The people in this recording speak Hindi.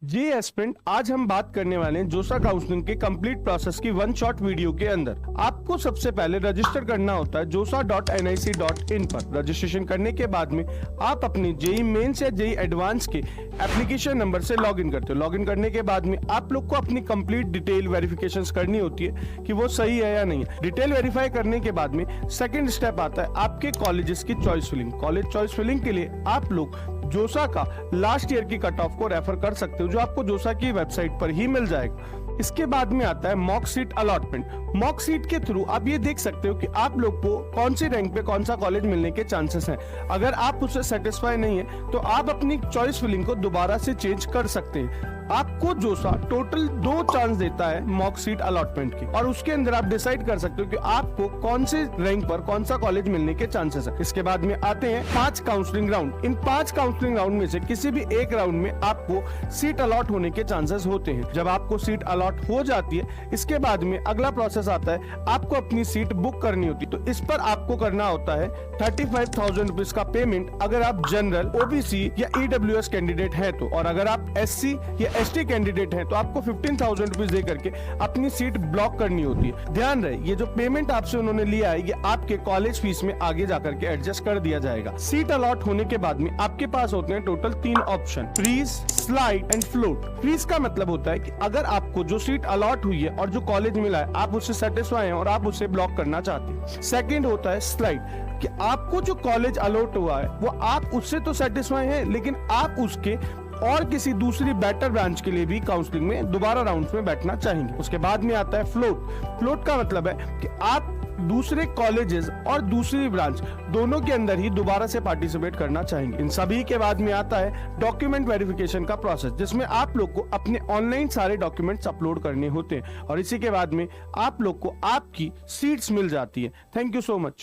जी एस्पिरेंट, आज हम बात करने वाले हैं जोसा काउंसलिंग के कंप्लीट प्रोसेस की वन शॉट वीडियो के अंदर। आपको सबसे पहले रजिस्टर करना होता है josa.nic.in पर। रजिस्ट्रेशन करने के बाद में आप अपने जेई मेंस या जेई एडवांस के एप्लीकेशन नंबर से लॉगिन करते हो। लॉगिन करने के बाद में आप लोग को अपनी कंप्लीट डिटेल वेरिफिकेशंस करनी होती है कि वो सही है या नहीं है। डिटेल वेरीफाई करने के बाद में सेकंड स्टेप आता है आपके कॉलेजेस की choice filling. College choice filling के लिए आप लोग जोसा का लास्ट ईयर की कट ऑफ को रेफर कर सकते हो, जो आपको जोसा की वेबसाइट पर ही मिल जाएगा। इसके बाद में आता है mock seat allotment. Mock seat के थ्रू आप ये देख सकते हो कि आप लोग को कौन सी रैंक पे कौन सा कॉलेज मिलने के चांसेस हैं। अगर आप उससे सेटिस्फाई नहीं है तो आप अपनी चॉइस फिलिंग को दोबारा से चेंज कर सकते हैं। आपको जोसा टोटल 2 चांस देता है मॉक सीट अलॉटमेंट की, और उसके अंदर आप डिसाइड कर सकते हो कि आपको कौन से रैंक पर कौन सा कॉलेज मिलने के चांसेस है। इसके बाद में आते हैं 5 काउंसलिंग राउंड। इन 5 काउंसलिंग राउंड में से किसी भी एक राउंड में आपको सीट अलॉट होने के चांसेस होते हैं। जब आपको सीट अलॉट हो जाती है, इसके बाद में अगला प्रोसेस आता है आपको अपनी सीट बुक करनी होती है। तो इस पर आपको करना होता है 35,000 रुपीज का पेमेंट अगर आप जनरल, ओबीसी या ईडब्ल्यूएस कैंडिडेट है तो, और अगर आप एससी या एसटी कैंडिडेट हैं तो आपको 15,000 रुपीज दे करके अपनी सीट ब्लॉक करनी होती है। ध्यान रहे, ये जो पेमेंट आपसे उन्होंने लिया है ये आपके कॉलेज फीस में आगे जाकर के एडजस्ट कर दिया जाएगा। सीट अलॉट होने के बाद में आपके पास होते हैं total 3 option, freeze, slide and float. Freeze का मतलब होता है कि अगर आपको जो सीट अलॉट हुई है और जो कॉलेज मिला है आप उससे सेटिस्फाई हैं और आप उसे ब्लॉक करना चाहते हैं। सेकंड होता है स्लाइड, कि आपको जो कॉलेज अलॉट हुआ है वो आप उससे तो सेटिस्फाई हैं, लेकिन आप उसके और किसी दूसरी बेटर ब्रांच के लिए भी काउंसलिंग में दोबारा राउंड्स में बैठना चाहेंगे। उसके बाद में आता है फ्लोट। फ्लोट का मतलब है कि आप दूसरे कॉलेजेस और दूसरी ब्रांच दोनों के अंदर ही दोबारा से पार्टिसिपेट करना चाहेंगे। इन सभी के बाद में आता है डॉक्यूमेंट वेरिफिकेशन का प्रोसेस, जिसमें आप लोग को अपने ऑनलाइन सारे डॉक्यूमेंट्स अपलोड करने होते हैं, और इसी के बाद में आप लोग को आपकी सीट्स मिल जाती है। Thank you so much.